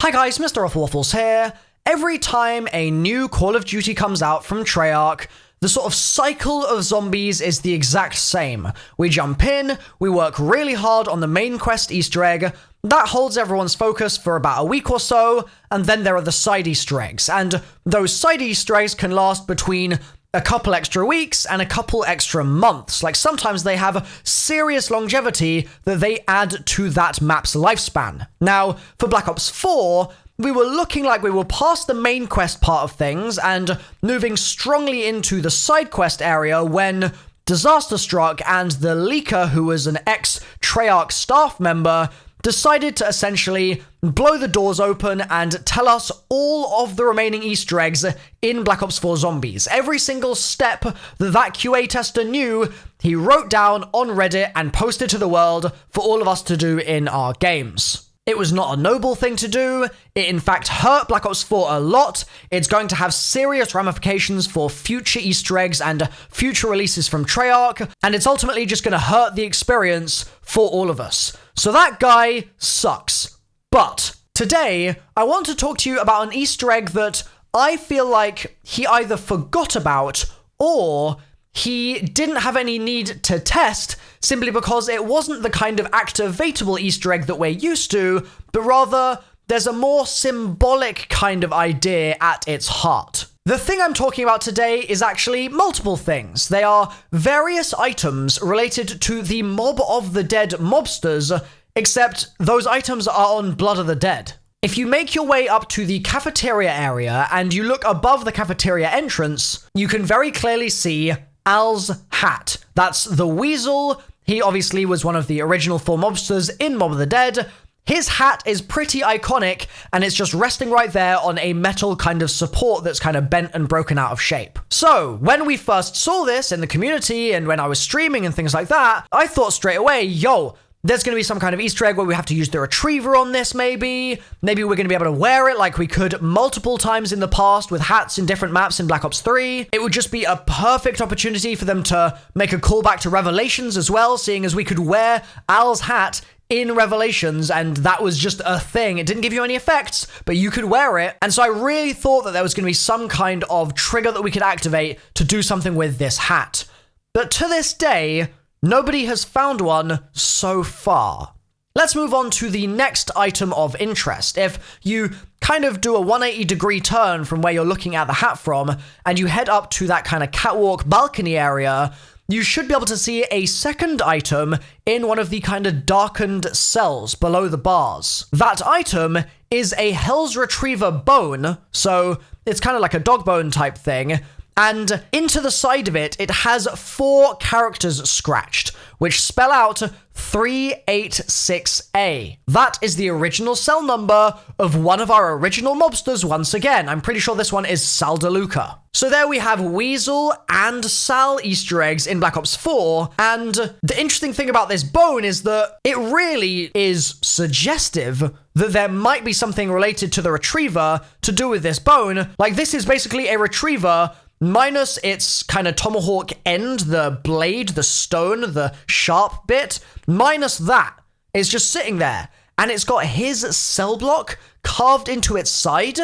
Hi guys, MrRoflWaffles here. Every time a new Call of Duty comes out from Treyarch, the sort of cycle of zombies is the exact same. We jump in, we work really hard on the main quest Easter egg, that holds everyone's focus for about a week or so, and then there are the side Easter eggs, and those side Easter eggs can last between a couple extra weeks and a couple extra months. Like sometimes they have serious longevity that they add to that map's lifespan. Now, for Black Ops 4, we were looking like we were past the main quest part of things and moving strongly into the side quest area when disaster struck and the leaker, who was an ex-Treyarch staff member, decided to essentially blow the doors open and tell us all of the remaining Easter eggs in Black Ops 4 Zombies. Every single step that QA tester knew, he wrote down on Reddit and posted to the world for all of us to do in our games. It was not a noble thing to do. It in fact hurt Black Ops 4 a lot. It's going to have serious ramifications for future Easter eggs and future releases from Treyarch, and it's ultimately just going to hurt the experience for all of us. So that guy sucks. But today, I want to talk to you about an Easter egg that I feel like he either forgot about or he didn't have any need to test simply because it wasn't the kind of activatable Easter egg that we're used to, but rather there's a more symbolic kind of idea at its heart. The thing I'm talking about today is actually multiple things. They are various items related to the Mob of the Dead mobsters, except those items are on Blood of the Dead. If you make your way up to the cafeteria area and you look above the cafeteria entrance, you can very clearly see Al's hat. That's the Weasel. He obviously was one of the original 4 mobsters in Mob of the Dead. His hat is pretty iconic, and it's just resting right there on a metal kind of support that's kind of bent and broken out of shape. So, when we first saw this in the community, and when I was streaming and things like that, I thought straight away, yo, there's going to be some kind of Easter egg where we have to use the retriever on this, maybe. Maybe we're going to be able to wear it like we could multiple times in the past with hats in different maps in Black Ops 3. It would just be a perfect opportunity for them to make a callback to Revelations as well, seeing as we could wear Al's hat in Revelations, and that was just a thing. It didn't give you any effects, but you could wear it. And so I really thought that there was going to be some kind of trigger that we could activate to do something with this hat. But to this day, nobody has found one so far. Let's move on to the next item of interest. If you kind of do a 180-degree turn from where you're looking at the hat from, and you head up to that kind of catwalk balcony area, you should be able to see a second item in one of the kind of darkened cells below the bars. That item is a Hell's Retriever bone, so it's kind of like a dog bone type thing, and into the side of it, it has 4 characters scratched, which spell out 386A. That is the original cell number of one of our original mobsters once again. I'm pretty sure this one is Sal DeLuca. So there we have Weasel and Sal Easter eggs in Black Ops 4, and the interesting thing about this bone is that it really is suggestive that there might be something related to the retriever to do with this bone. Like, this is basically a retriever minus its kind of tomahawk end, the blade, the stone, the sharp bit, minus that. It's just sitting there, and it's got his cell block carved into its side.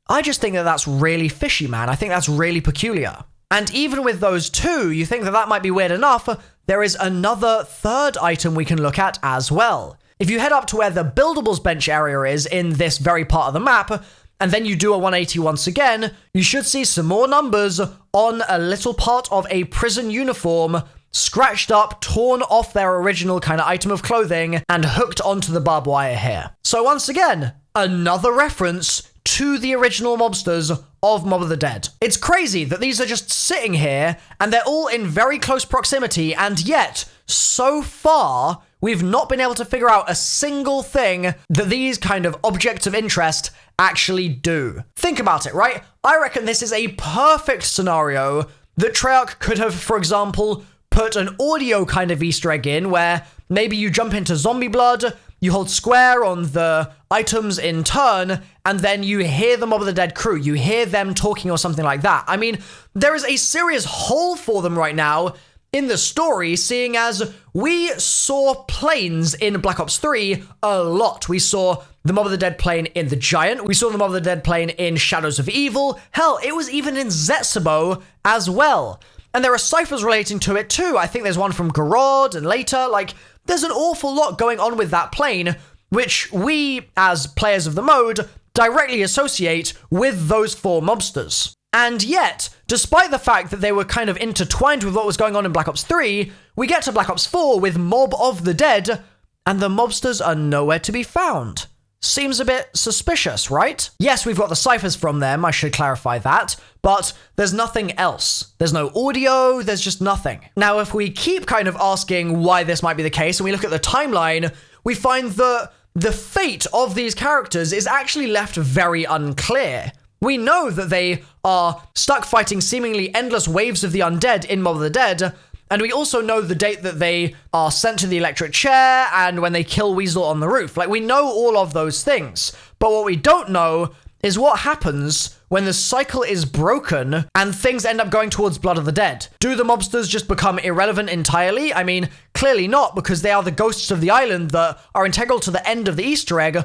I just think that that's really fishy, man. I think that's really peculiar. And even with those two, you think that that might be weird enough, there is another third item we can look at as well. If you head up to where the buildables bench area is in this very part of the map, and then you do a 180 once again, you should see some more numbers on a little part of a prison uniform, scratched up, torn off their original kind of item of clothing, and hooked onto the barbed wire here. So once again, another reference to the original mobsters of Mob of the Dead. It's crazy that these are just sitting here, and they're all in very close proximity, and yet, so far, we've not been able to figure out a single thing that these kind of objects of interest actually do. Think about it, right? I reckon this is a perfect scenario that Treyarch could have, for example, put an audio kind of Easter egg in where maybe you jump into zombie blood, you hold square on the items in turn, and then you hear the Mob of the Dead crew. You hear them talking or something like that. I mean, there is a serious hole for them right now in the story, seeing as we saw planes in Black Ops 3 a lot. We saw the Mob of the Dead plane in The Giant. We saw the Mob of the Dead plane in Shadows of Evil. Hell, it was even in Zetsubo as well. And there are ciphers relating to it too. I think there's one from Garrod and later. Like, there's an awful lot going on with that plane, which we, as players of the mode, directly associate with those 4 mobsters. And yet, despite the fact that they were kind of intertwined with what was going on in Black Ops 3, we get to Black Ops 4 with Mob of the Dead, and the mobsters are nowhere to be found. Seems a bit suspicious, right? Yes, we've got the ciphers from them, I should clarify that, but there's nothing else. There's no audio, there's just nothing. Now, if we keep kind of asking why this might be the case, and we look at the timeline, we find that the fate of these characters is actually left very unclear. We know that they are stuck fighting seemingly endless waves of the undead in Mob of the Dead, and we also know the date that they are sent to the electric chair and when they kill Weasel on the roof. Like, we know all of those things, but what we don't know is what happens when the cycle is broken and things end up going towards Blood of the Dead. Do the mobsters just become irrelevant entirely? I mean, clearly not, because they are the ghosts of the island that are integral to the end of the Easter egg,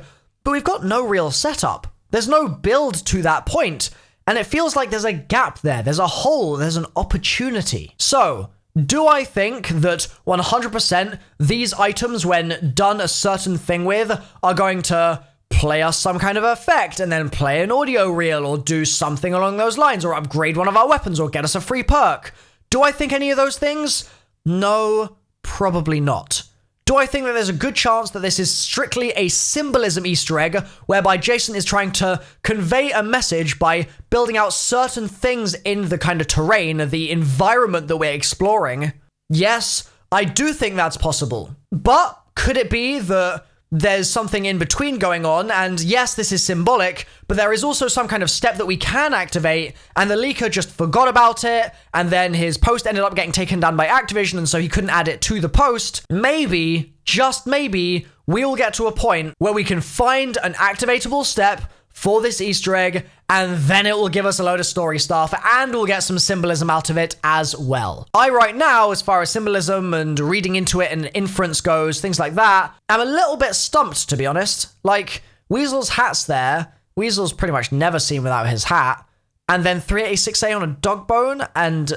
but we've got no real setup. There's no build to that point, and it feels like there's a gap there. There's a hole, there's an opportunity. So, do I think that 100% these items, when done a certain thing with, are going to play us some kind of effect and then play an audio reel or do something along those lines or upgrade one of our weapons or get us a free perk? Do I think any of those things? No, probably not. Do I think that there's a good chance that this is strictly a symbolism Easter egg, whereby Jason is trying to convey a message by building out certain things in the kind of terrain, the environment that we're exploring? Yes, I do think that's possible. But could it be that there's something in between going on, and yes, this is symbolic, but there is also some kind of step that we can activate, and the leaker just forgot about it, and then his post ended up getting taken down by Activision, and so he couldn't add it to the post? Maybe, just maybe, we'll get to a point where we can find an activatable step for this Easter egg, and then it will give us a load of story stuff, and we'll get some symbolism out of it as well. Right now, as far as symbolism and reading into it and inference goes, things like that, I'm a little bit stumped, to be honest. Like, Weasel's hat's there. Weasel's pretty much never seen without his hat. And then 386A on a dog bone, and,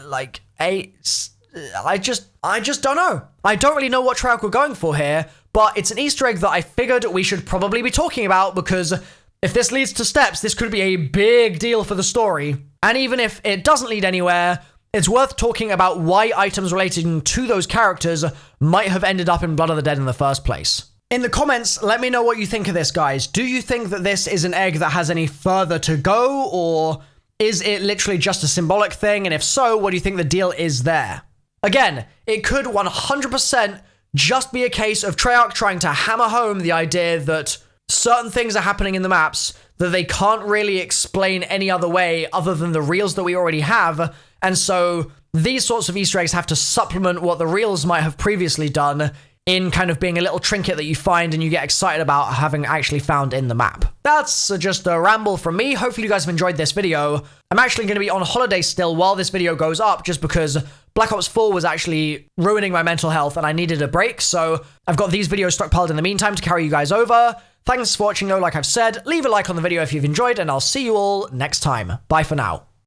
like, I just don't know. I don't really know what Treyarch we're going for here, but it's an Easter egg that I figured we should probably be talking about, because if this leads to steps, this could be a big deal for the story. And even if it doesn't lead anywhere, it's worth talking about why items relating to those characters might have ended up in Blood of the Dead in the first place. In the comments, let me know what you think of this, guys. Do you think that this is an egg that has any further to go, or is it literally just a symbolic thing? And if so, what do you think the deal is there? Again, it could 100% just be a case of Treyarch trying to hammer home the idea that certain things are happening in the maps that they can't really explain any other way other than the reels that we already have, and so these sorts of Easter eggs have to supplement what the reels might have previously done in kind of being a little trinket that you find and you get excited about having actually found in the map. That's just a ramble from me. Hopefully you guys have enjoyed this video. I'm actually going to be on holiday still while this video goes up, just because Black Ops 4 was actually ruining my mental health and I needed a break, so I've got these videos stockpiled in the meantime to carry you guys over. Thanks for watching though, like I've said. Leave a like on the video if you've enjoyed, and I'll see you all next time. Bye for now.